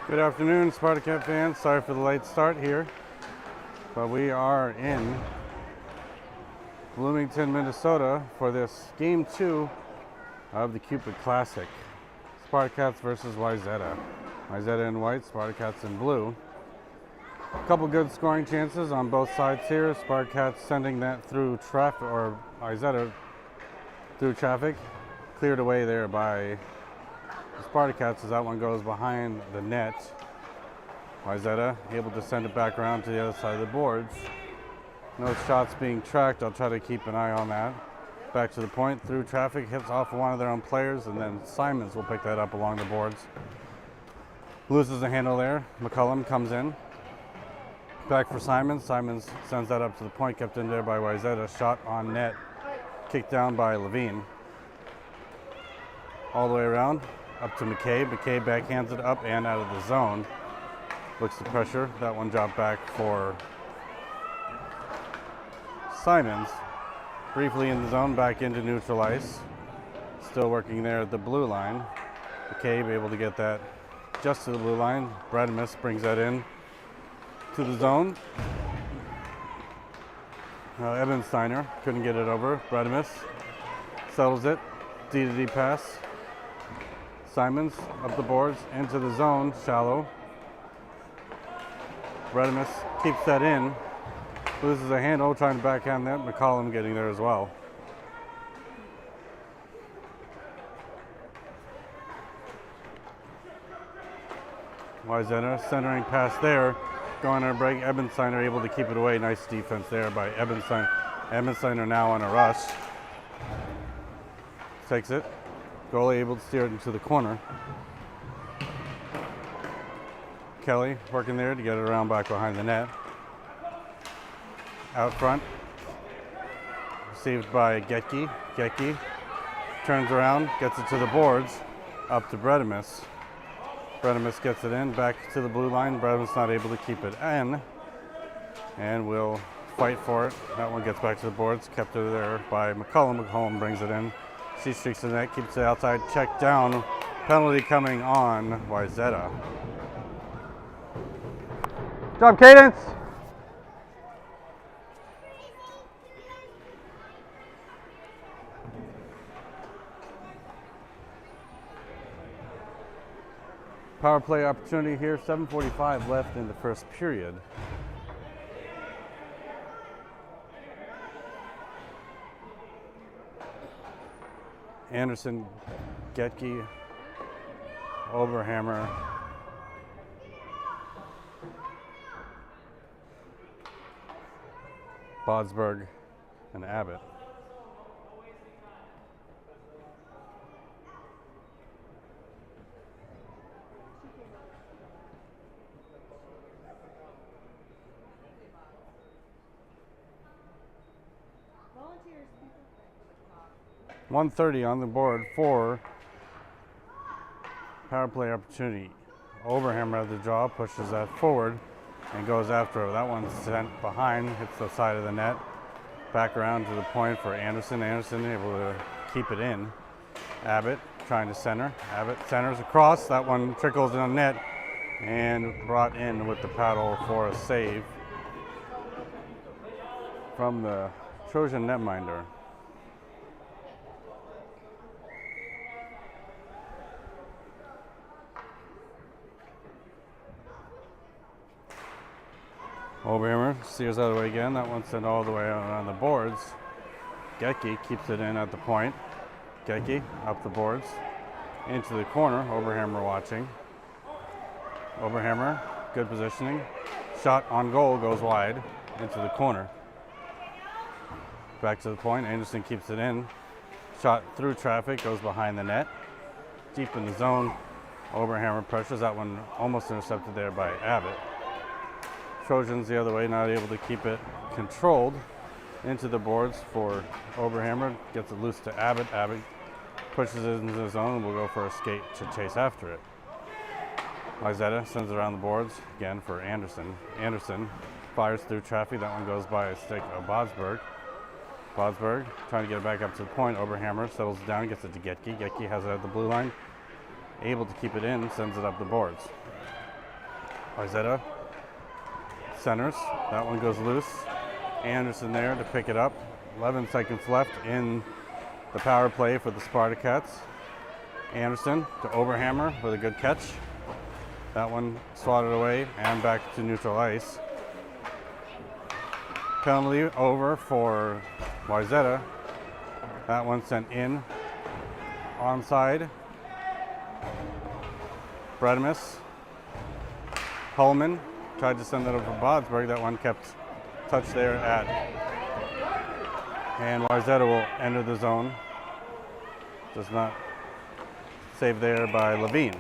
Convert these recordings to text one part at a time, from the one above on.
Good afternoon, Spartacat fans. Sorry for the late start here, but we are in Bloomington, Minnesota for this Game 2 of the Cupid Classic. Spartacats versus Wayzata. Wayzata in white, Spartacats in blue. A couple good scoring chances on both sides here. Spartacats sending that through traffic, or Wayzata through traffic. Cleared away there by the Spartacats as that one goes behind the net. Wayzata able to send it back around to the other side of the boards. No shots being tracked. I'll try to keep an eye on that. Back to the point, through traffic, hits off of one of their own players, and then Simons will pick that up along the boards. Loses the handle there. McCullum comes in. Back for Simons. Simons sends that up to the point, kept in there by Wayzata. Shot on net, kicked down by Levine. All the way around, up to McKay. McKay backhands it up and out of the zone. Looks the pressure. That one dropped back for Simons. Briefly in the zone, back into neutral ice. Still working there at the blue line. McCabe able to get that just to the blue line. Bredimus brings that in to the zone. Ebensteiner couldn't get it over. Bredimus settles it. D-to-D pass. Simons up the boards into the zone, shallow. Bredimus keeps that in. Loses a handle, trying to backhand that. McCollum getting there as well. Wayzata centering pass there. Going on a break. Ebensteiner able to keep it away. Nice defense there by Ebensteiner. Ebensteiner now on a rush. Takes it. Goalie able to steer it into the corner. Kelly working there to get it around back behind the net. Out front. Received by Getke. Getke turns around, gets it to the boards. Up to Bredimus. Bredimus gets it in, back to the blue line. Bredimus not able to keep it in. And will fight for it. That one gets back to the boards. Kept it there by McCullum. McCullum brings it in. She streaks the net, keeps it outside. Check down. Penalty coming on Wayzata. Job, Cadence. Power play opportunity here. 7:45 left in the first period. Anderson, Getke, Oberhammer, Bodsberg, and Abbott. Volunteers. 1:30 on the board for power play opportunity. Oberhammer at the draw, pushes that forward and goes after it. That one's sent behind, hits the side of the net. Back around to the point for Anderson. Anderson able to keep it in. Abbott trying to center. Abbott centers across. That one trickles in the net and brought in with the paddle for a save from the Trojan netminder. Oberhammer steers out of the way again. That one sent all the way around the boards. Getke keeps it in at the point. Getke up the boards into the corner. Oberhammer watching. Oberhammer, good positioning. Shot on goal, goes wide into the corner. Back to the point. Anderson keeps it in. Shot through traffic, goes behind the net. Deep in the zone. Oberhammer pressures. That one almost intercepted there by Abbott. Trojans the other way, not able to keep it controlled into the boards for Oberhammer. Gets it loose to Abbott. Abbott pushes it into the zone and will go for a skate to chase after it. Wayzata sends it around the boards again for Anderson. Anderson fires through traffic. That one goes by a stick of Bodsberg. Bodsberg trying to get it back up to the point. Oberhammer settles down, gets it to Getke. Getke has it at the blue line. Able to keep it in, sends it up the boards. Wayzata centers. That one goes loose. Anderson there to pick it up. 11 seconds left in the power play for the Spartacats. Anderson to overhammer with a good catch. That one swatted away and back to neutral ice. Penalty over for Wayzata. That one sent in. Onside. Bredimus. Holman tried to send that over for Bodsberg. That one kept touch there at. And Wayzata will enter the zone. Does not save there by Levine.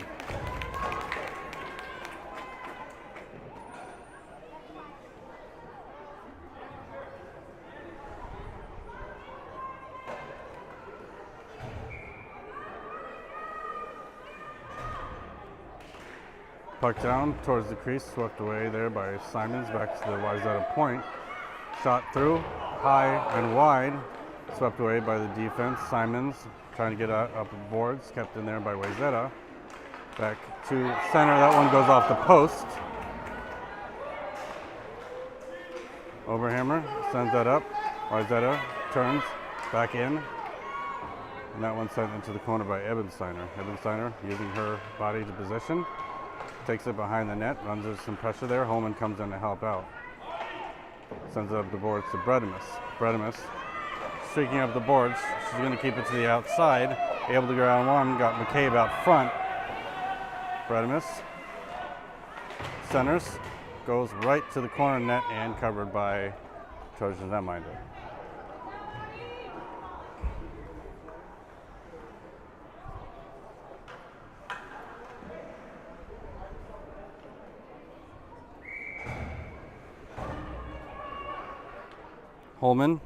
Puck down towards the crease, swept away there by Simons, back to the Wayzata point. Shot through, high and wide, swept away by the defense. Simons trying to get up the boards, kept in there by Wayzata. Back to center, that one goes off the post. Overhammer sends that up. Wayzata turns back in. And that one sent into the corner by Ebensteiner. Ebensteiner using her body to position. Takes it behind the net, runs into some pressure there. Holman comes in to help out. Sends it up the boards to Bredimus. Bredimus streaking up the boards. She's going to keep it to the outside. Able to go around one. Got McCabe out front. Bredimus centers. Goes right to the corner net and covered by Trojan netminder. Holman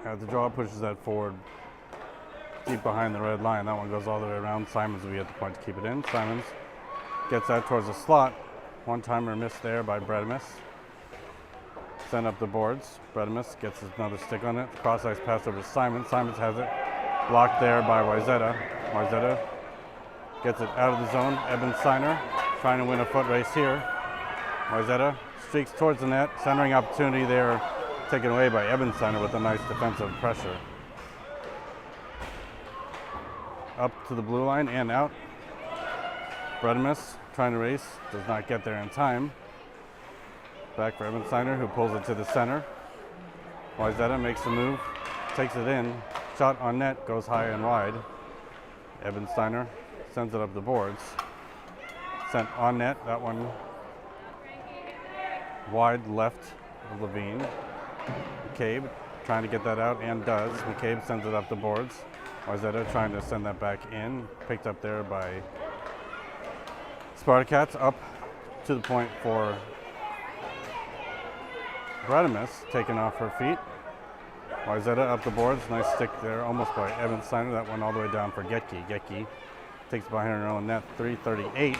at the draw, pushes that forward deep behind the red line. That one goes all the way around. Simons will be at the point to keep it in. Simons gets that towards the slot. One-timer missed there by Bredimus. Send up the boards. Bredimus gets another stick on it. Cross-ice pass over to Simons. Simons has it blocked there by Wayzata. Wayzata gets it out of the zone. Ebensteiner trying to win a foot race here. Wayzata streaks towards the net, centering opportunity there, taken away by Ebensteiner with a nice defensive pressure. Up to the blue line and out. Bredimus trying to race, does not get there in time. Back for Ebensteiner, who pulls it to the center. Wayzata makes the move, takes it in. Shot on net, goes high and wide. Ebensteiner sends it up the boards. Sent on net, that one wide left of Levine. McCabe trying to get that out and does. McCabe sends it up the boards. Wayzata trying to send that back in. Picked up there by Spartacats. Up to the point for Bredimus, taken off her feet. Wayzata up the boards. Nice stick there, almost by Ebensteiner. That went all the way down for Getke. Getke takes it behind her own net. 3:38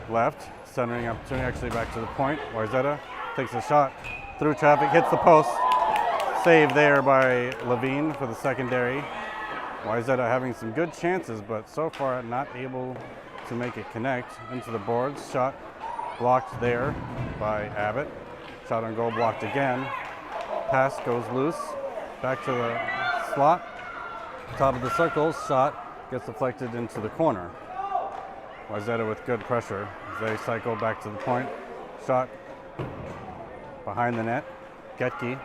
left. Centering opportunity, actually back to the point. Wayzata takes a shot through traffic, hits the post. Save there by Levine for the secondary. Wayzata having some good chances, but so far not able to make it connect into the boards. Shot blocked there by Abbott. Shot on goal blocked again. Pass goes loose. Back to the slot. Top of the circle. Shot gets deflected into the corner. Wayzata with good pressure. They cycle back to the point. Shot behind the net. Getke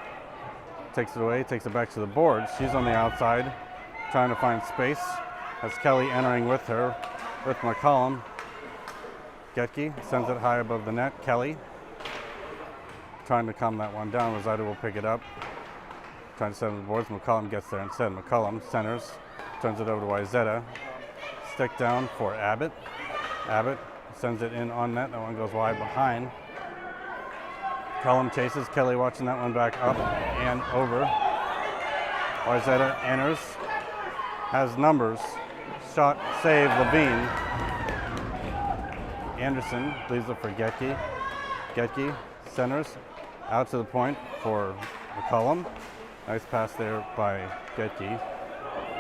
takes it away, takes it back to the boards. She's on the outside, trying to find space. Has Kelly entering with her, with McCollum. Getke sends it high above the net. Kelly trying to calm that one down. Wayzata will pick it up. Trying to send it to the boards. McCollum gets there instead. McCollum centers, turns it over to Wayzata. Stick down for Abbott. Abbott sends it in on net. That one goes wide behind. Collum chases. Kelly watching that one back up and over. Wayzata enters. Has numbers. Shot, save, Levine. Anderson leaves it for Getke. Getke centers. Out to the point for McCollum. Nice pass there by Getke.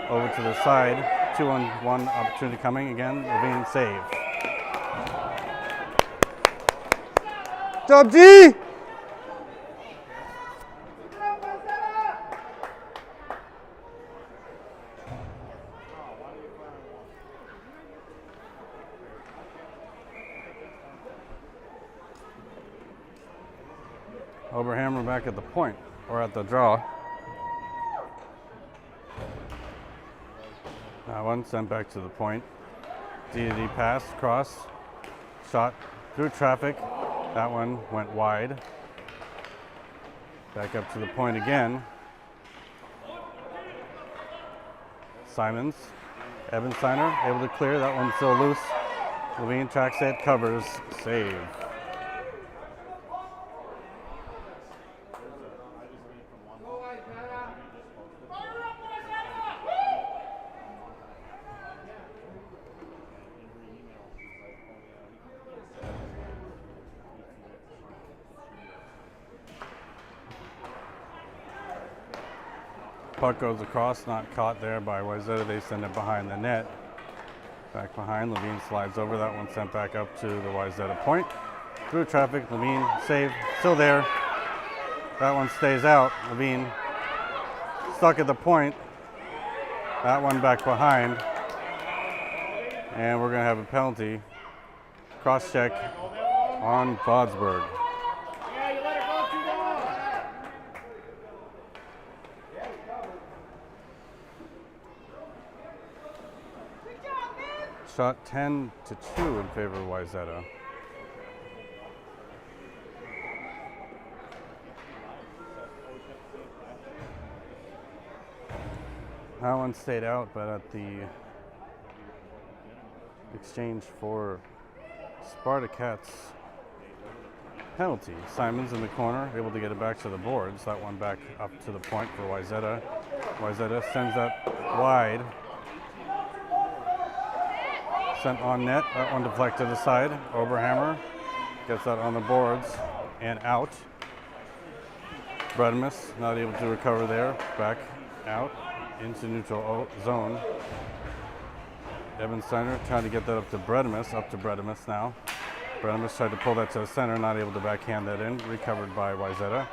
Over to the side. 2-on-1 opportunity coming again. Levine save. Job D! Oberhammer back at the point, or at the draw. That one sent back to the point. D-to-D pass, cross, shot through traffic. That one went wide. Back up to the point again. Simons, Ebensteiner able to clear. That one's still loose. Levine tracks it, covers, save. Puck goes across, not caught there by Wayzata. They send it behind the net. Back behind, Levine slides over. That one sent back up to the Wayzata point. Through traffic, Levine save, still there. That one stays out. Levine stuck at the point. That one back behind. And we're gonna have a penalty. Cross check on Bodsberg. Shot 10-2 in favor of Wayzata. That one stayed out, but at the exchange for Spartacats penalty. Simons in the corner, able to get it back to the boards. That one back up to the point for Wayzata. Wayzata sends that wide. Sent on net, that one deflected aside. Oberhammer gets that on the boards and out. Bredemus not able to recover there, back out into neutral zone. Ebensteiner trying to get that up to Bredemus now. Bredemus tried to pull that to the center, not able to backhand that in. Recovered by Wayzata.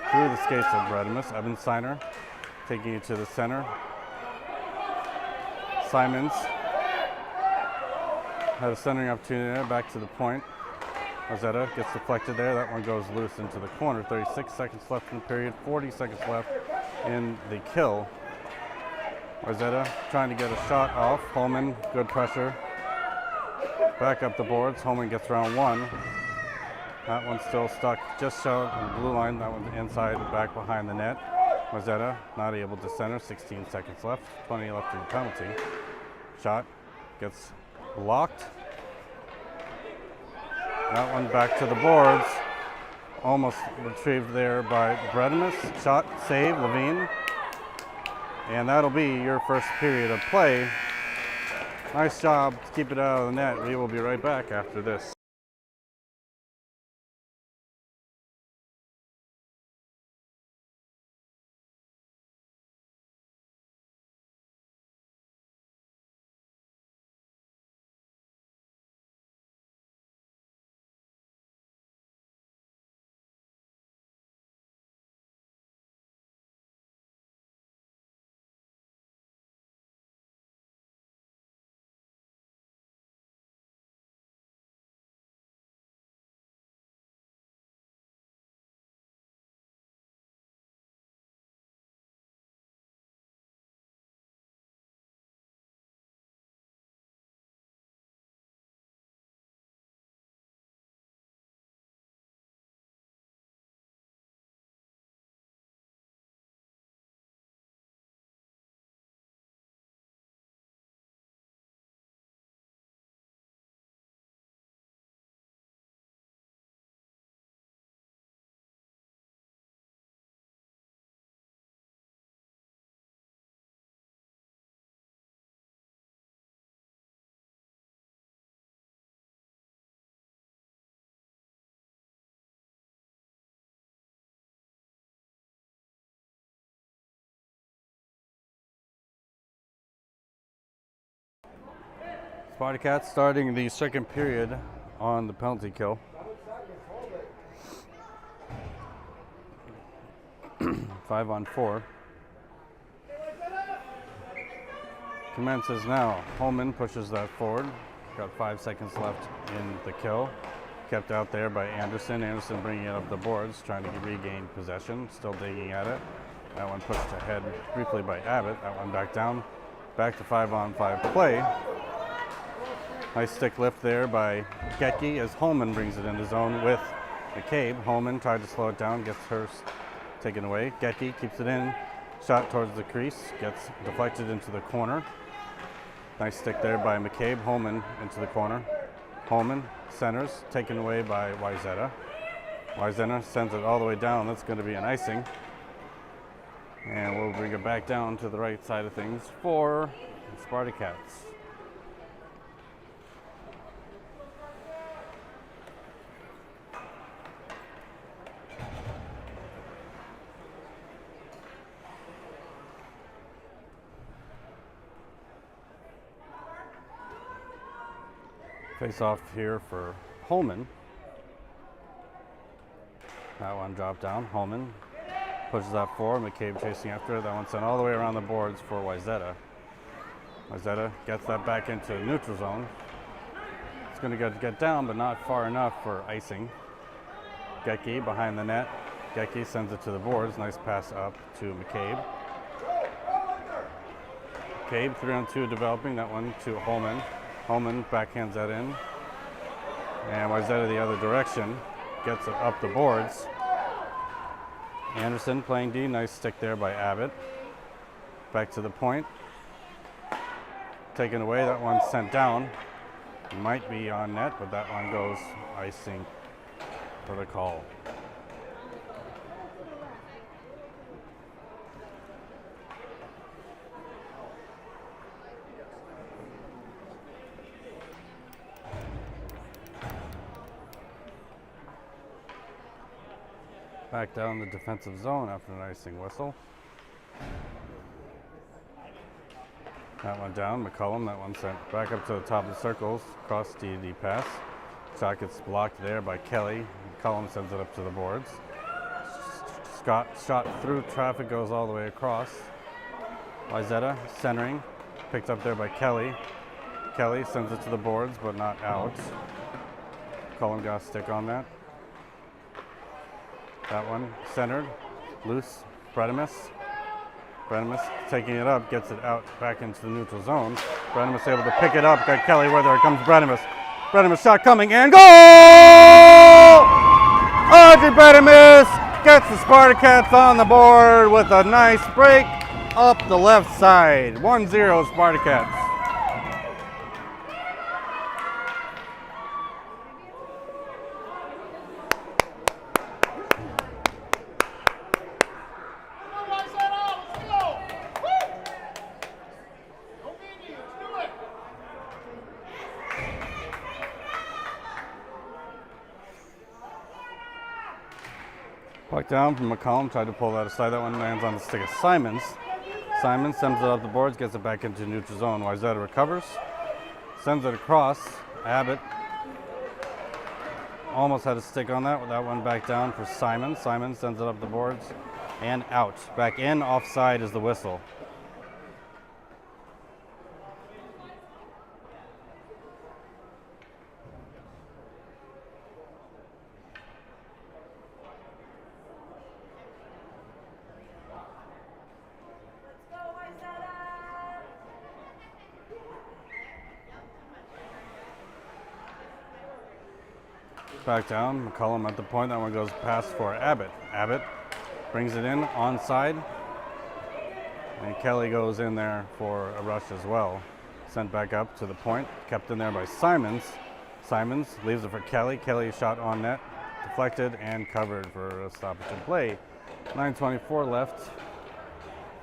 Through the skates of Bredemus. Ebensteiner taking it to the center. Simons had a centering opportunity there, back to the point. Wayzata gets deflected there. That one goes loose into the corner. 36 seconds left in the period, 40 seconds left in the kill. Wayzata trying to get a shot off. Holman, good pressure. Back up the boards. Holman gets round one. That one's still stuck just short of the blue line. That one's inside, back behind the net. Wayzata not able to center. 16 seconds left. 20 left in the penalty. Shot gets blocked. That one back to the boards. Almost retrieved there by Bredemus. Shot, save, Levine. And that'll be your first period of play. Nice job to keep it out of the net. We will be right back after this. Spartacats starting the second period on the penalty kill. 5-on-4. Commences now. Holman pushes that forward. Got 5 seconds left in the kill. Kept out there by Anderson. Anderson bringing it up the boards, trying to regain possession. Still digging at it. That one pushed ahead briefly by Abbott. That one back down. Back to 5-on-5 play. Nice stick lift there by Getke as Holman brings it in the zone with McCabe. Holman tried to slow it down, gets hers taken away. Getke keeps it in. Shot towards the crease. Gets deflected into the corner. Nice stick there by McCabe. Holman into the corner. Holman centers, taken away by Wayzata. Wayzata sends it all the way down. That's going to be an icing. And we'll bring it back down to the right side of things for the Spartacats. Face off here for Holman. That one dropped down. Holman pushes that forward. McCabe chasing after it. That one sent all the way around the boards for Wayzata. Wayzata gets that back into neutral zone. It's going to get down, but not far enough for icing. Getke behind the net. Getke sends it to the boards. Nice pass up to McCabe. McCabe 3-on-2 developing. That one to Holman. Holman backhands that in. And Wayzata the other direction. Gets it up the boards. Anderson playing D. Nice stick there by Abbott. Back to the point. Taken away. That one sent down. Might be on net, but that one goes icing for the call. Back down the defensive zone after an icing whistle. That one down, McCullum. That one sent back up to the top of the circles. Cross D pass. Shot gets blocked there by Kelly. McCullum sends it up to the boards. Scott shot through traffic, goes all the way across. Wayzata centering. Picked up there by Kelly. Kelly sends it to the boards, but not out. McCullum got a stick on that. That one centered, loose, Bredimus. Bredimus taking it up, gets it out back into the neutral zone. Bredimus able to pick it up, got Kelly where there comes Bredimus. Bredimus shot coming and goal! Audrey Bredimus gets the Spartacats on the board with a nice break up the left side. 1-0 Spartacats. Puck down from McCollum, tried to pull that aside. That one lands on the stick of Simons. Simons sends it up the boards, gets it back into neutral zone. Wayzata recovers, sends it across. Abbott almost had a stick on that. That one back down for Simons. Simons sends it up the boards and out. Back in, offside is the whistle. Back down, McCullum at the point. That one goes past for Abbott. Abbott brings it in onside, and Kelly goes in there for a rush as well. Sent back up to the point, kept in there by Simons. Simons leaves it for Kelly. Kelly shot on net, deflected and covered for a stoppage in play. 9:24 left.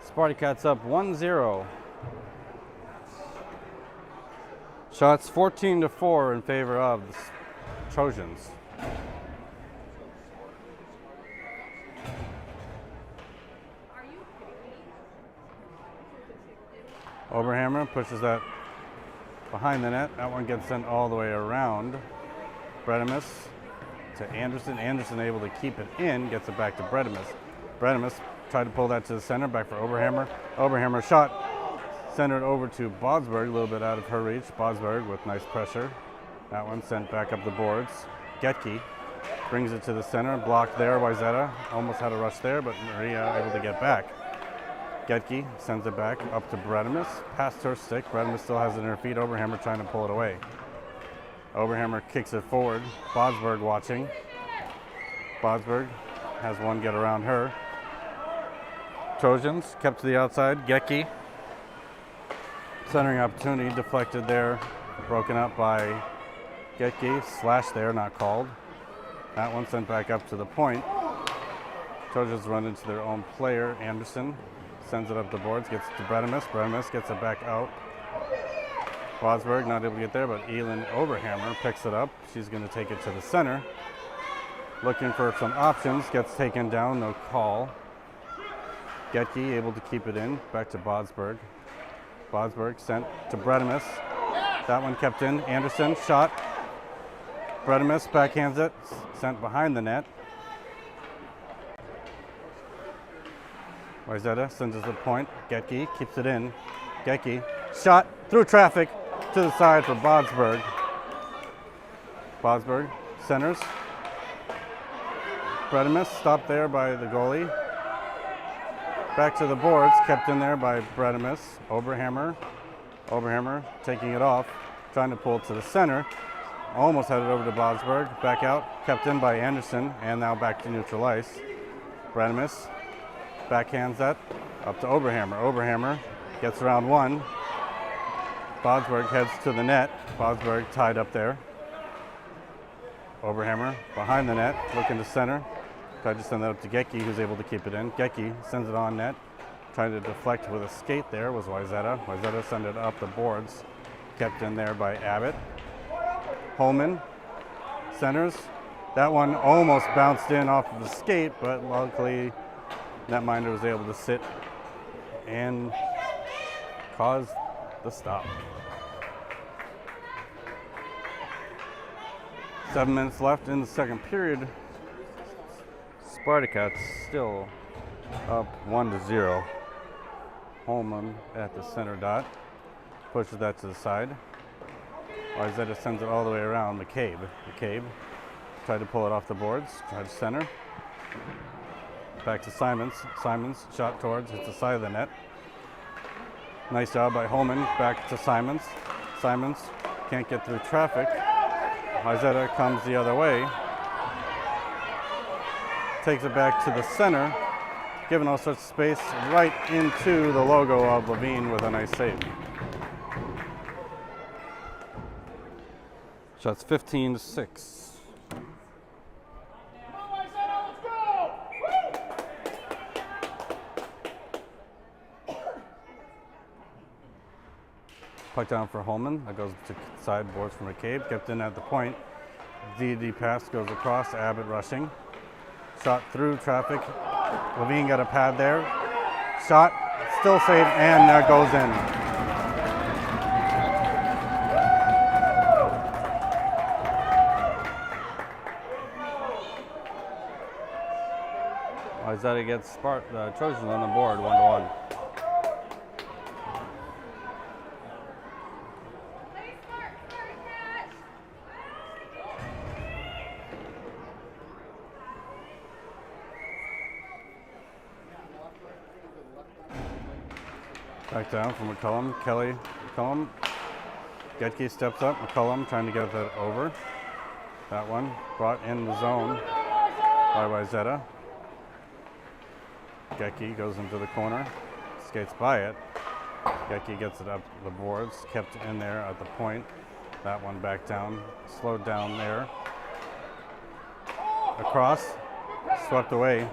Spartacats up 1-0. Shots 14-4 in favor of the Trojans. Oberhammer pushes that behind the net. That one gets sent all the way around. Bredemus to Anderson. Anderson able to keep it in, gets it back to Bredemus. Bredemus tried to pull that to the center, back for Oberhammer. Oberhammer shot centered over to Bodsberg, a little bit out of her reach. Bodsberg with nice pressure. That one sent back up the boards. Getke brings it to the center, blocked there. Wayzata almost had a rush there, but Maria able to get back. Getke sends it back up to Bredemus, past her stick. Bredemus still has it in her feet. Oberhammer trying to pull it away. Oberhammer kicks it forward. Bodsberg watching. Bodsberg has one get around her. Trojans kept to the outside. Getke centering opportunity, deflected there, broken up by Getke. Slash there, not called. That one sent back up to the point. Trojans run into their own player. Anderson sends it up the boards, gets it to Bredemus. Bredemus gets it back out. Bodsberg not able to get there, but Elin Oberhammer picks it up. She's going to take it to the center. Looking for some options, gets taken down, no call. Getke able to keep it in, back to Bodsberg. Bodsberg sent to Bredemus. That one kept in. Anderson shot. Bredemus backhands it, sent behind the net. Wayzata sends it to the point. Getke keeps it in. Getke shot through traffic to the side for Bodsberg. Bodsberg centers. Bredemus stopped there by the goalie. Back to the boards, kept in there by Bredemus. Oberhammer. Oberhammer taking it off, trying to pull it to the center. Almost had it over to Bodsberg. Back out, kept in by Anderson, and now back to neutral ice. Bredemus backhands that up to Oberhammer. Oberhammer gets around one. Bodsberg heads to the net. Bodsberg tied up there. Oberhammer behind the net, looking to center. Tried to send that up to Getke, who's able to keep it in. Getke sends it on net. Trying to deflect with a skate there was Wayzata. Wayzata sent it up the boards. Kept in there by Abbott. Holman centers. That one almost bounced in off of the skate, but luckily netminder was able to sit and cause the stop. 7 minutes left in the second period. Spartacats still up 1-0. Holman at the center dot. Pushes that to the side. Wayzata sends it all the way around. McCabe. McCabe tried to pull it off the boards. Tried to center. Back to Simons. Simons shot towards, hits the side of the net. Nice job by Holman. Back to Simons. Simons can't get through traffic. Wayzata comes the other way. Takes it back to the center, giving all sorts of space right into the logo of Levine with a nice save. Shots 15-6. Puck down for Holman. That goes to sideboards for McCabe. Kept in at the point. DD pass goes across. Abbott rushing. Shot through traffic. Levine got a pad there. Shot. Still saved. And that goes in. Wayzata gets Trojans on the board 1-1. Back down from McCullum. Kelly, McCullum. Getke steps up. McCullum trying to get that over. That one brought in the zone by Wayzata. Getke goes into the corner. Skates by it. Getke gets it up the boards. Kept in there at the point. That one back down. Slowed down there. Across. Swept away.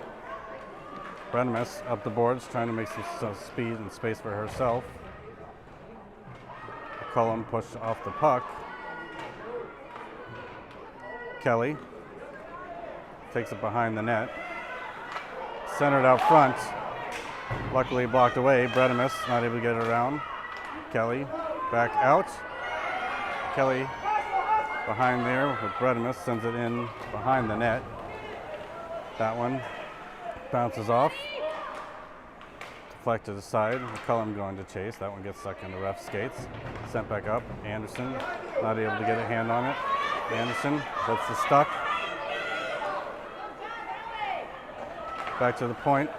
Bredemus up the boards, trying to make some speed and space for herself. McCullum pushed off the puck. Kelly takes it behind the net. Centered out front. Luckily blocked away. Bredemus not able to get it around. Kelly back out. Kelly behind there with Bredimus, sends it in behind the net. That one bounces off. Deflected aside. McCullum going to chase. That one gets stuck in the ref skates. Sent back up. Anderson not able to get a hand on it. Anderson gets the stuck. Back to the point.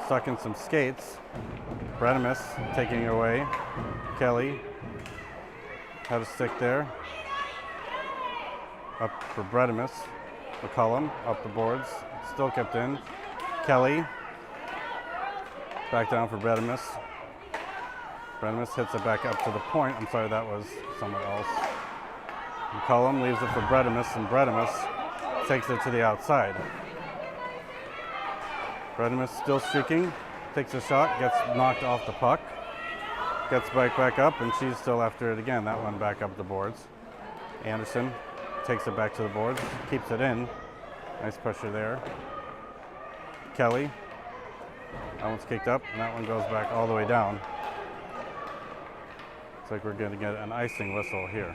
Stuck in some skates. Bredimus taking it away. Kelly had a stick there. Up for Bredimus. McCullum up the boards. Still kept in. Kelly back down for Bredimus. Bredimus hits it back up to the point. I'm sorry, that was someone else. McCullum leaves it for Bredimus, and Bredimus takes it to the outside. Bredimus still streaking, takes a shot, gets knocked off the puck, gets back up, and she's still after it again. That one back up the boards. Anderson takes it back to the boards, keeps it in. Nice pressure there. Kelly. That one's kicked up, and that one goes back all the way down. Looks like we're going to get an icing whistle here.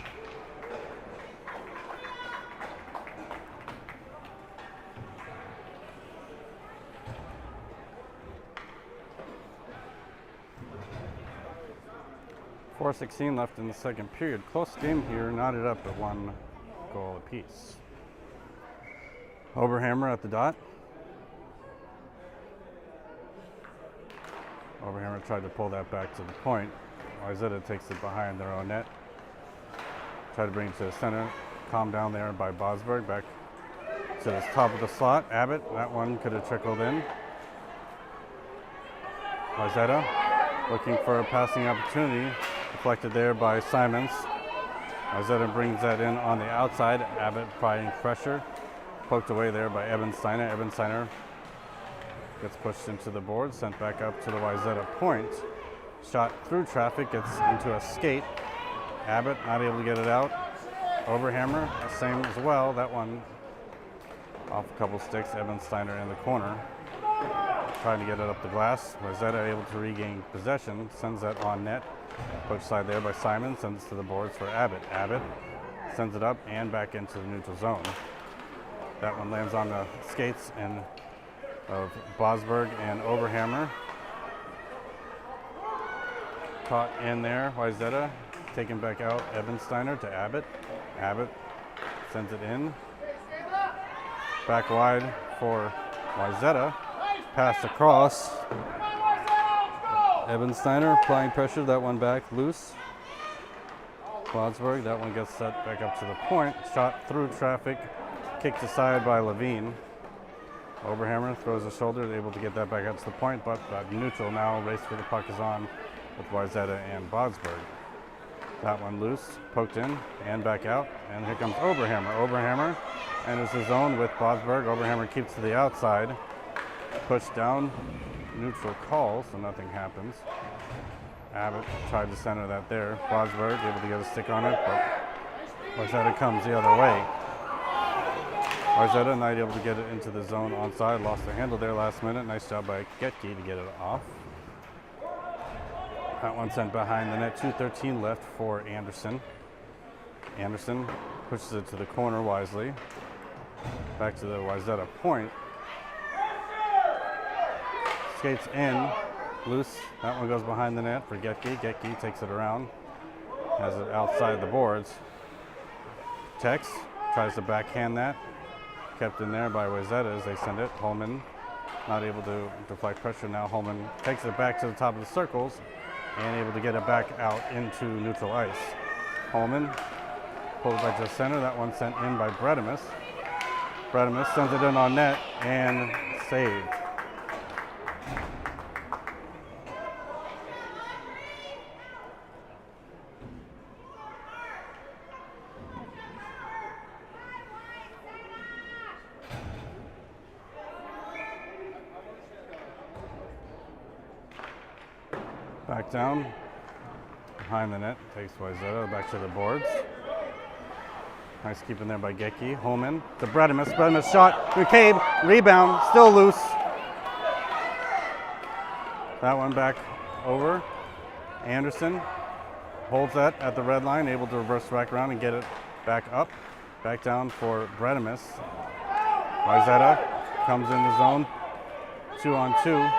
.4:16 left in the second period. Close game here, knotted up at 1 goal apiece. Oberhammer at the dot. Oberhammer tried to pull that back to the point. Wayzata takes it behind their own net. Try to bring it to the center. Calmed down there by Bosberg. Back to the top of the slot. Abbott, that one could have trickled in. Wayzata looking for a passing opportunity. Deflected there by Simons. Wayzata brings that in on the outside. Abbott applying pressure. Poked away there by Ebensteiner. Ebensteiner gets pushed into the board, sent back up to the Wayzata point. Shot through traffic, gets into a skate. Abbott not able to get it out. Oberhammer, same as well. That one off a couple sticks. Ebensteiner in the corner, trying to get it up the glass. Wayzata able to regain possession, sends that on net. Push side there by Simon, sends it to the boards for Abbott. Abbott sends it up and back into the neutral zone. That one lands on the skates and of Bosberg and Oberhammer. Caught in there, Wayzata taken back out. Ebensteiner to Abbott. Abbott sends it in. Back wide for Wayzata. Pass across. Ebensteiner applying pressure, that one back loose. Bosberg, that one gets set back up to the point. Shot through traffic, kicked aside by Levine. Oberhammer throws a shoulder, able to get that back up to the point, but neutral now. Race for the puck is on with Wayzata and Bosberg. That one loose, poked in and back out, and here comes Oberhammer. Oberhammer enters the zone with Bosberg. Oberhammer keeps to the outside, pushed down, neutral call, so nothing happens. Abbott tried to center that there. Bosberg able to get a stick on it, but Wayzata comes the other way. Wayzata not able to get it into the zone onside. Lost the handle there last minute. Nice job by Getke to get it off. That one sent behind the net. 2:13 left for Anderson. Anderson pushes it to the corner wisely. Back to the Wayzata point. Skates in, loose. That one goes behind the net for Getke. Getke takes it around. Has it outside the boards. Tex tries to backhand that. Kept in there by Wayzata as they send it. Holman not able to deflect pressure now. Holman takes it back to the top of the circles and able to get it back out into neutral ice. Holman pulls back to the center. That one sent in by Bredimus. Bredimus sends it in on net and saved. Back down, behind the net, takes Wayzata back to the boards. Nice keeping there by Getke. Holman to Bredimus. Bredimus shot, McCabe, rebound, still loose. That one back over. Anderson holds that at the red line, able to reverse back around and get it back up, back down for Bredimus. Wayzata comes in the zone, 2-on-2.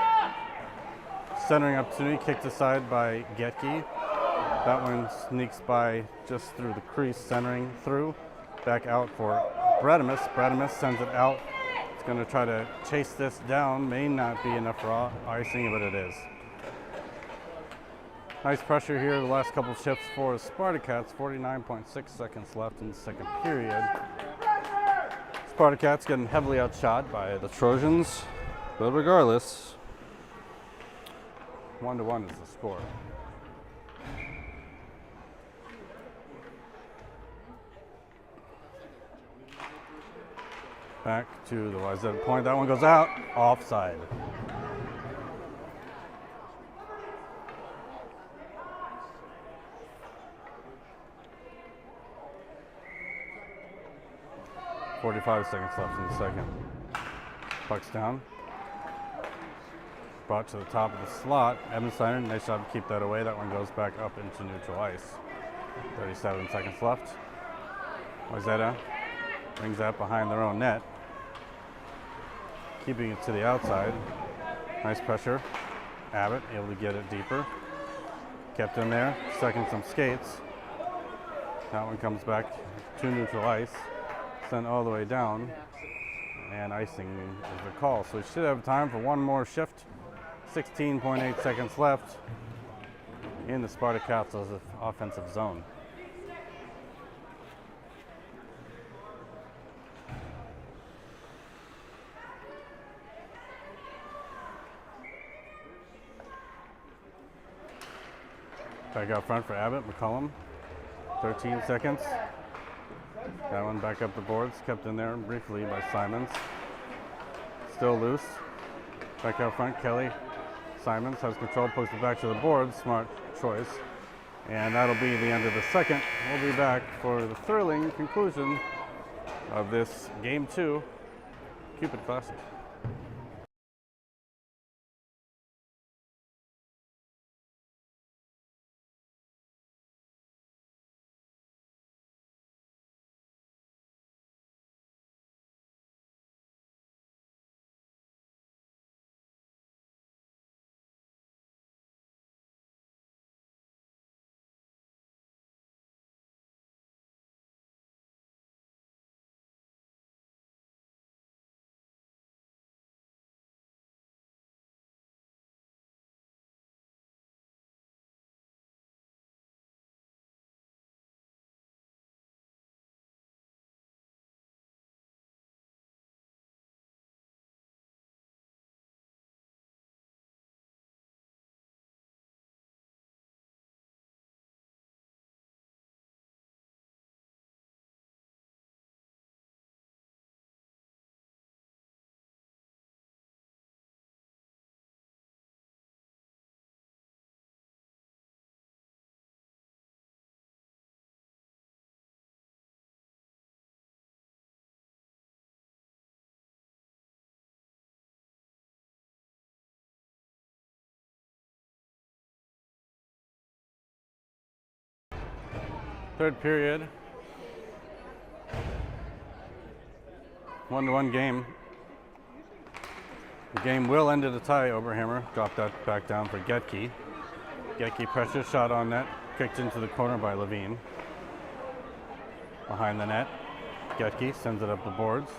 Centering opportunity, kicked aside by Getke. That one sneaks by just through the crease, centering through, back out for Bredimus. Bredimus sends it out. It's going to try to chase this down. May not be enough for icing, but it is. Nice pressure here the last couple shifts for Spartacats. 49.6 seconds left in the second period. Spartacats getting heavily outshot by the Trojans, but regardless, 1-1 is the score. Back to the Wayzata point. That one goes out. Offside. .45 seconds left in the second. Puck's down. Brought to the top of the slot. Ebensteiner, nice job to keep that away. That one goes back up into neutral ice. 37 seconds left. Wayzata brings that behind their own net. Keeping it to the outside. Nice pressure. Abbott able to get it deeper. Kept in there. Second some skates. That one comes back to neutral ice. Sent all the way down. And icing is the call. So we should have time for one more shift. 16.8 seconds left in the Spartacats' offensive zone. Back out front for Abbott, McCullum, 13 seconds. That one back up the boards, kept in there briefly by Simons. Still loose. Back out front, Kelly. Simons has control, pokes it back to the boards, smart choice. And that'll be the end of the second. We'll be back for the thrilling conclusion of this Game 2 Cupid Classic. Third period. 1-1 game. The game will end at a tie. Oberhammer dropped that back down for Getke. Getke pressure, shot on net, kicked into the corner by Levine. Behind the net. Getke sends it up the boards.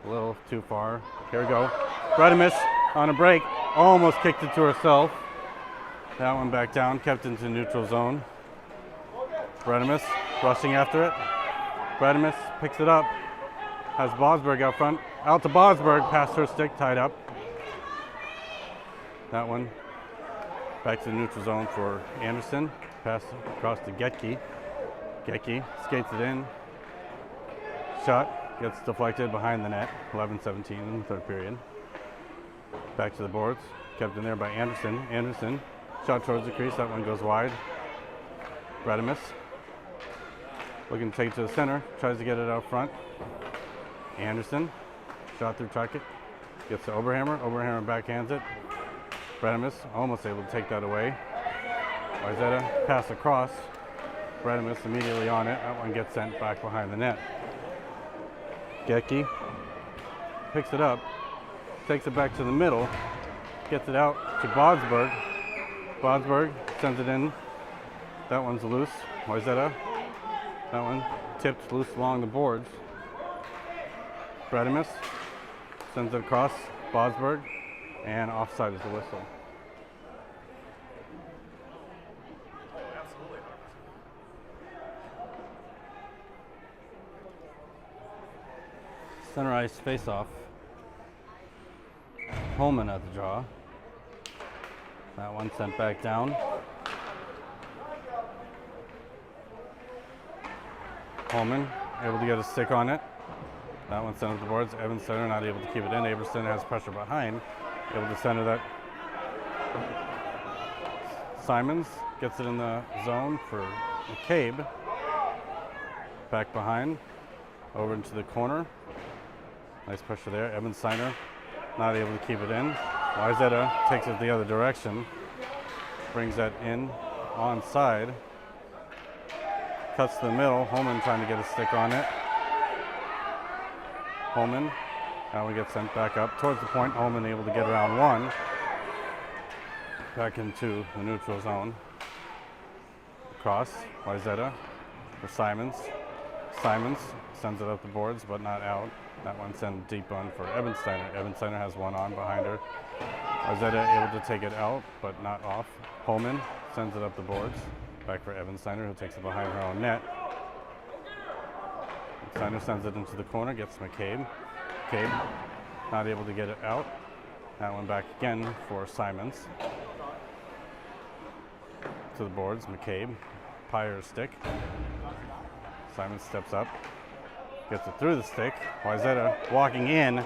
A little too far. Here we go. Bredimus on a break. Almost kicked it to herself. That one back down, kept into neutral zone. Bredimus rushing after it. Bredimus picks it up. Has Bosberg out front. Out to Bosberg, past her stick, tied up. That one back to the neutral zone for Anderson. Pass across to Getke. Getke skates it in. Shot gets deflected behind the net. 11-17 in the third period. Back to the boards. Kept in there by Anderson. Anderson shot towards the crease. That one goes wide. Bredimus looking to take it to the center. Tries to get it out front. Anderson shot through Chuckett. Gets to Oberhammer. Oberhammer backhands it. Bredimus almost able to take that away. Wayzata pass across. Bredimus immediately on it. That one gets sent back behind the net. Getke picks it up, takes it back to the middle, gets it out to Bodsberg. Bodsberg sends it in. That one's loose. Wayzata. That one tipped loose along the boards. Bredimus sends it across Bodsberg, and offside is the whistle. Center ice face-off. Holman at the draw. That one sent back down. Holman able to get a stick on it. That one sent up the boards. Evans center not able to keep it in. Aberson has pressure behind. Able to center that. Simons gets it in the zone for McCabe. Back behind. Over into the corner. Nice pressure there. Evans Steiner not able to keep it in. Wayzata takes it the other direction. Brings that in onside. Cuts to the middle. Holman trying to get a stick on it. Holman now we get sent back up towards the point. Holman able to get around one. Back into the neutral zone. Across. Wayzata for Simons. Simons sends it up the boards but not out. That one sent deep on for Evans Steiner. Evans Steiner has one on behind her. Wayzata able to take it out but not off. Holman sends it up the boards. Back for Evans Steiner, who takes it behind her own net. Steiner sends it into the corner, gets McCabe. McCabe not able to get it out. That one back again for Simons. To the boards, McCabe. Pyre's stick. Simons steps up. Gets it through the stick. Wayzata walking in.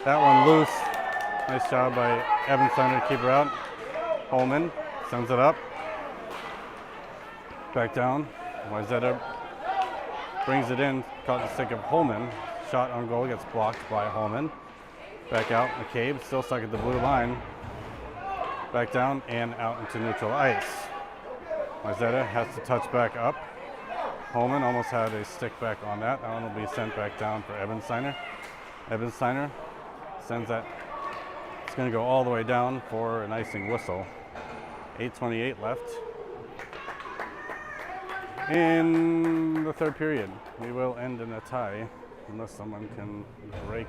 That one loose. Nice job by Evans Steiner to keep her out. Holman sends it up. Back down. Wayzata brings it in. Caught the stick of Holman. Shot on goal gets blocked by Holman. Back out. McCabe still stuck at the blue line. Back down and out into neutral ice. Wayzata has to touch back up. Holman almost had a stick back on that. That one will be sent back down for Evans Steiner. Evans Steiner sends that. It's going to go all the way down for an icing whistle. 8:28 left in the third period. We will end in a tie unless someone can break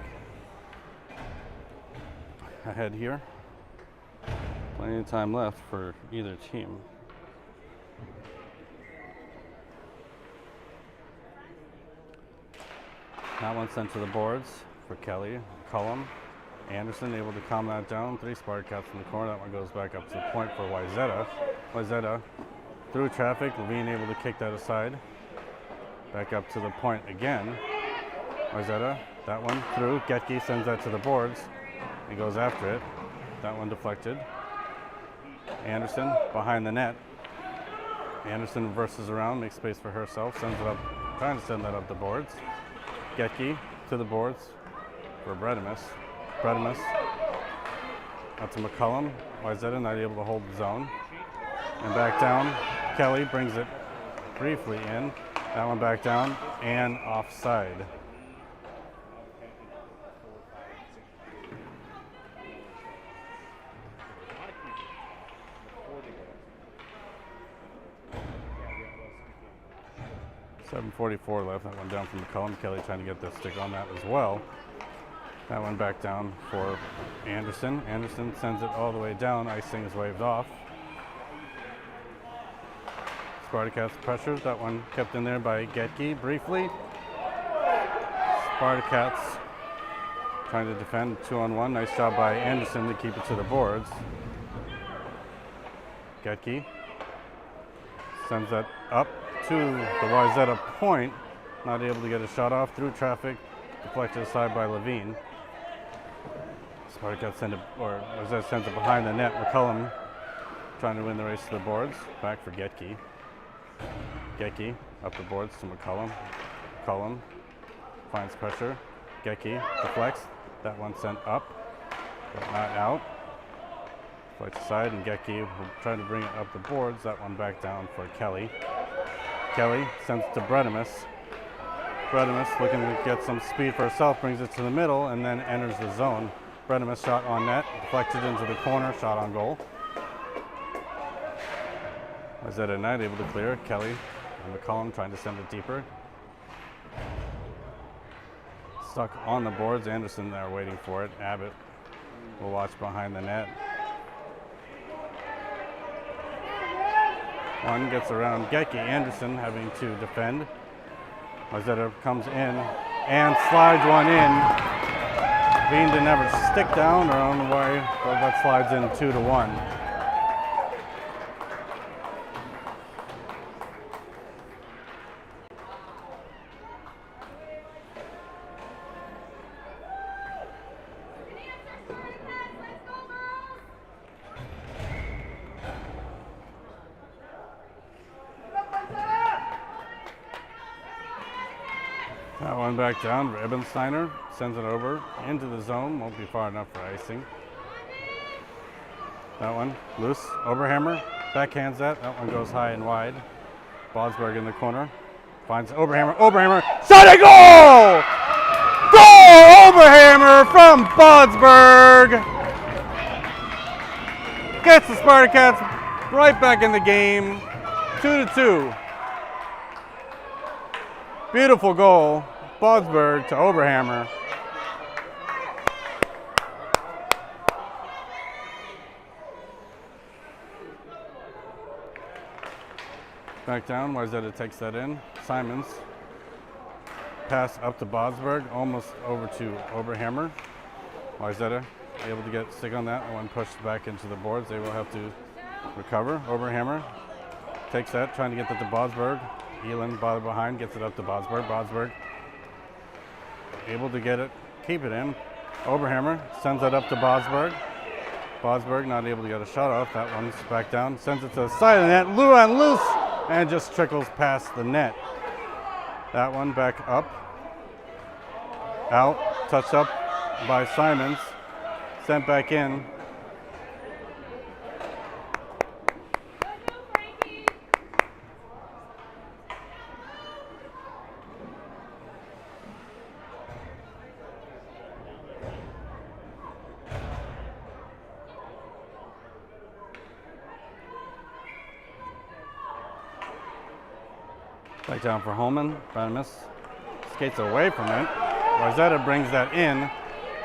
ahead here. Plenty of time left for either team. That one sent to the boards for Kelly. Cullum. Anderson able to calm that down. 3 Spartacats in the corner. That one goes back up to the point for Wayzata. Wayzata through traffic. Levine able to kick that aside. Back up to the point again. Wayzata. That one through. Getke sends that to the boards. He goes after it. That one deflected. Anderson behind the net. Anderson reverses around, makes space for herself, sends it up, trying to send that up the boards. Getke to the boards for Bredimus. Bredimus out to McCullum. Wayzata not able to hold the zone. And back down. Kelly brings it briefly in. That one back down and offside. .744 left. That one down from McCullum. Kelly trying to get the stick on that as well. That one back down for Anderson. Anderson sends it all the way down. Icing is waved off. Spartacats pressures. That one kept in there by Getke briefly. Spartacats trying to defend 2-on-1. Nice job by Anderson to keep it to the boards. Getke sends that up to the Wayzata point. Not able to get a shot off through traffic. Deflected aside by Levine. Spartacats send it, or Wayzata sends it behind the net. McCullum trying to win the race to the boards. Back for Getke. Getke up the boards to McCullum. McCullum finds pressure. Getke deflects. That one sent up, but not out. Deflects aside, and Getke will try to bring it up the boards. That one back down for Kelly. Kelly sends it to Bredimus. Bredimus looking to get some speed for herself, brings it to the middle and then enters the zone. Bredimus shot on net, deflected into the corner, shot on goal. Wayzata Knight able to clear. Kelly on McCollum trying to send it deeper. Stuck on the boards. Anderson there waiting for it. Abbott will watch behind the net. One gets around Getke. Anderson having to defend. Wayzata comes in and slides one in. Bean to never stick down or on the way, but that slides in 2-1. That one back down. Ebensteiner sends it over into the zone. Won't be far enough for icing. That one loose. Oberhammer backhands that. That one goes high and wide. Bodsberg in the corner. Finds Oberhammer. Oberhammer. Shot a goal! Goal! Oberhammer from Bodsberg. Gets the Spartacats right back in the game. 2-2. Beautiful goal, Bodsberg to Oberhammer. Back down, Wayzata takes that in. Simons, pass up to Bodsberg, almost over to Oberhammer. Wayzata able to get stick on that, one pushed back into the boards. They will have to recover. Oberhammer takes that, trying to get that to Bodsberg. Elin bother behind, gets it up to Bodsberg. Bodsberg able to get it, keep it in. Oberhammer sends it up to Bodsberg. Bodsberg not able to get a shot off. That one's back down. Sends it to the side of the net. Luan loose and just trickles past the net. That one back up. Out. Touched up by Simons. Sent back in. Back down for Holman. Bredimus skates away from it. Wayzata brings that in.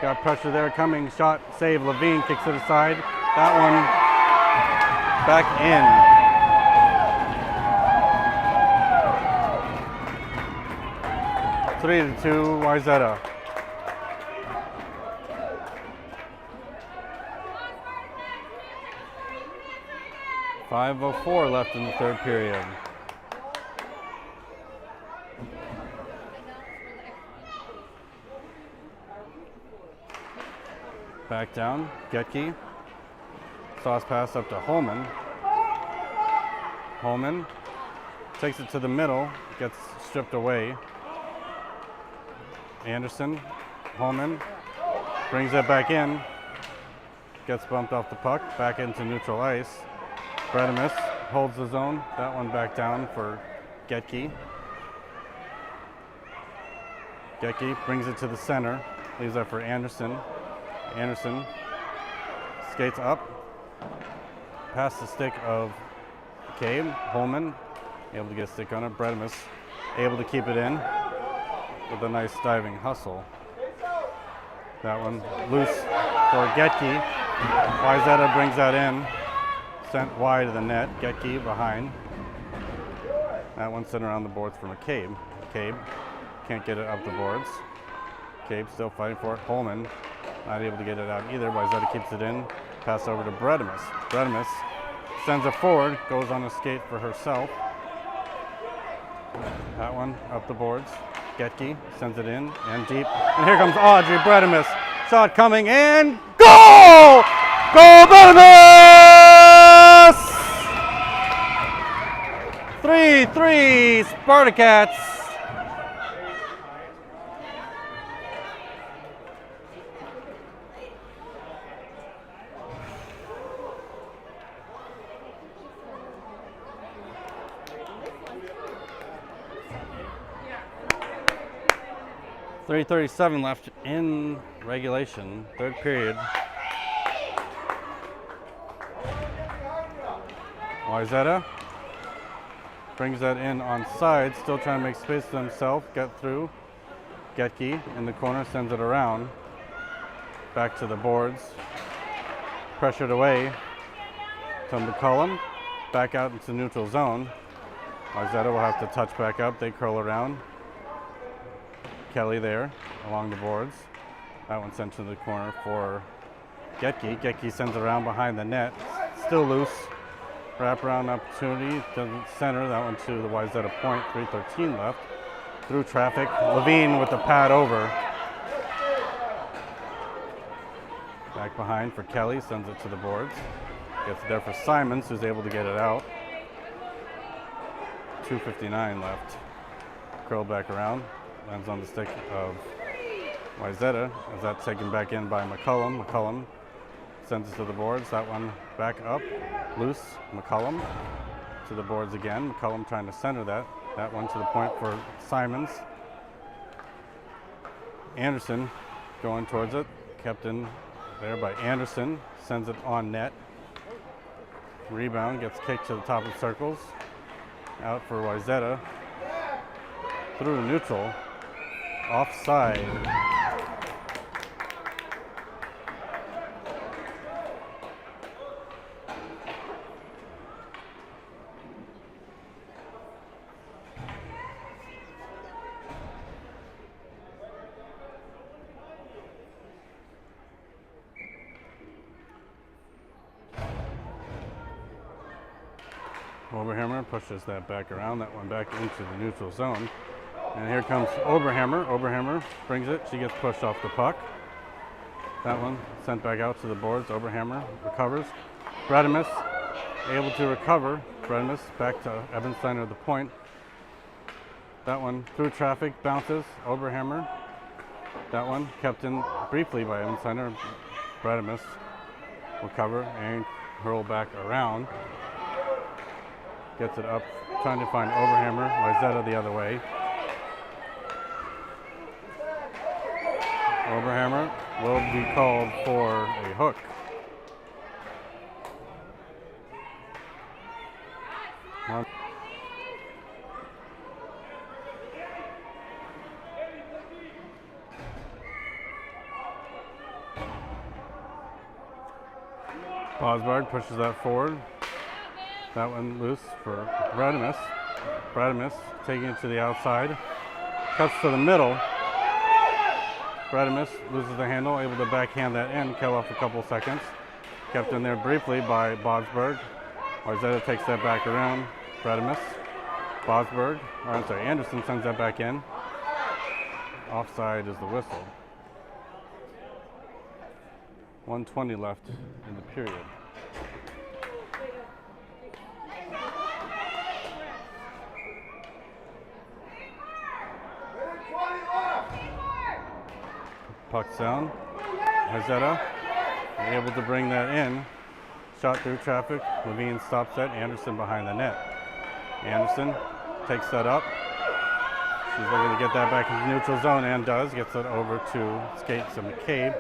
Got pressure there coming. Shot, save. Levine kicks it aside. That one back in. 3-2, Wayzata. .504 left in the third period. Back down, Getke. Sauce pass up to Holman. Holman takes it to the middle, gets stripped away. Anderson, Holman brings it back in, gets bumped off the puck, back into neutral ice. Bredimus holds the zone, that one back down for Getke. Getke brings it to the center, leaves that for Anderson. Anderson skates up, past the stick of Cabe. Holman able to get a stick on it. Bredimus able to keep it in with a nice diving hustle. That one loose for Getke. Wayzata brings that in, sent wide of the net. Getke behind. That one sent around the boards for McCabe. Cabe can't get it up the boards. Cabe still fighting for it. Holman not able to get it out either. Wayzata keeps it in. Pass over to Bredimus. Bredimus sends it forward, goes on a skate for herself. That one up the boards. Getke sends it in and deep. And here comes Audrey Bredimus. Shot coming and goal! Goal Bredimus! 3-3 Spartacats. 3:37 left in regulation, third period. Wayzata brings that in on side, still trying to make space for himself, get through. Getke in the corner sends it around, back to the boards, pressured away to McCollum, back out into neutral zone. Wayzata will have to touch back up, they curl around. Kelly there along the boards. That one sent to the corner for Getke. Getke sends it around behind the net, still loose. Wraparound opportunity, doesn't center, that one to the Wayzata point, 3:13 left. Through traffic, Levine with the pad over. Back behind for Kelly, sends it to the boards. Gets it there for Simons, who's able to get it out. 2:59 left. Curl back around, lands on the stick of Wayzata, as that's taken back in by McCollum. McCollum sends it to the boards, that one back up, loose, McCollum to the boards again. McCollum trying to center that one to the point for Simons. Anderson going towards it, kept in there by Anderson, sends it on net. Rebound, gets kicked to the top of circles, out for Wayzata, through neutral, offside. Oberhammer pushes that back around, that one back into the neutral zone. And here comes Oberhammer. Oberhammer brings it, she gets pushed off the puck. That one sent back out to the boards. Oberhammer recovers. Bredimus able to recover. Bredimus back to Ebensteiner at the point. That one through traffic, bounces. Oberhammer. That one kept in briefly by Ebensteiner. Bredimus will cover and hurl back around. Gets it up, trying to find Oberhammer. Wayzata the other way. Oberhammer will be called for a hook. Bosberg pushes that forward. That one loose for Bredimus. Bredimus taking it to the outside. Cuts to the middle. Bredimus loses the handle, able to backhand that in, kill off a couple seconds. Kept in there briefly by Bosberg. Wayzata takes that back around. Bredimus. Anderson sends that back in. Offside is the whistle. 1:20 left in the period. Puck down. Wayzata able to bring that in. Shot through traffic. Levine stops that. Anderson behind the net. Anderson takes that up. She's looking to get that back into neutral zone and does. Gets it over to skates of McCabe.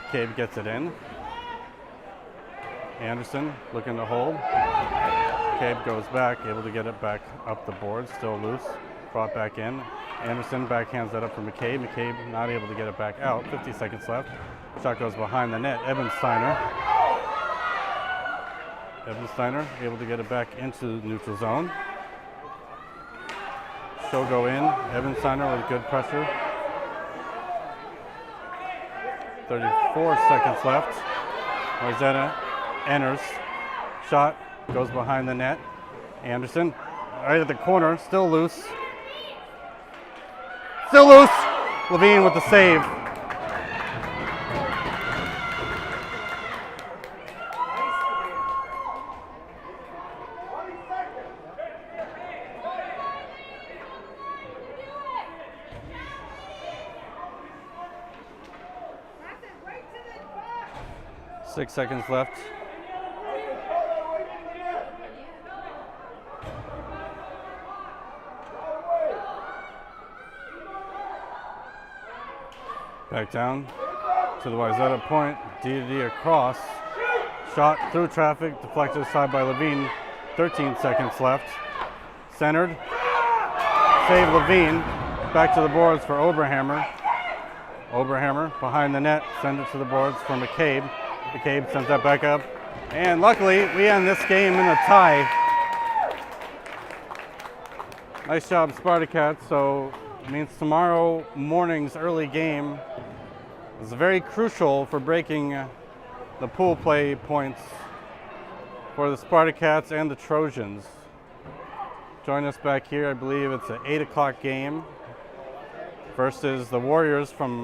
McCabe gets it in. Anderson looking to hold. McCabe goes back, able to get it back up the board. Still loose. Brought back in. Anderson backhands that up for McCabe. McCabe not able to get it back out. 50 seconds left. Shot goes behind the net. Ebensteiner able to get it back into neutral zone. She'll go in. Ebensteiner with good pressure. 34 seconds left. Wayzata enters. Shot goes behind the net. Anderson right at the corner. Still loose. Levine with the save. Six seconds left. Back down to the Wayzata point. D across. Shot through traffic, deflected aside by Levine. 13 seconds left. Centered. Save Levine. Back to the boards for Oberhammer. Oberhammer behind the net. Send it to the boards for McCabe. McCabe sends that back up. And luckily, we end this game in a tie. Nice job, Spartacats. So it means tomorrow morning's early game is very crucial for breaking the pool play points for the Spartacats and the Trojans. Join us back here. I believe it's an 8 o'clock game. First is the Warriors from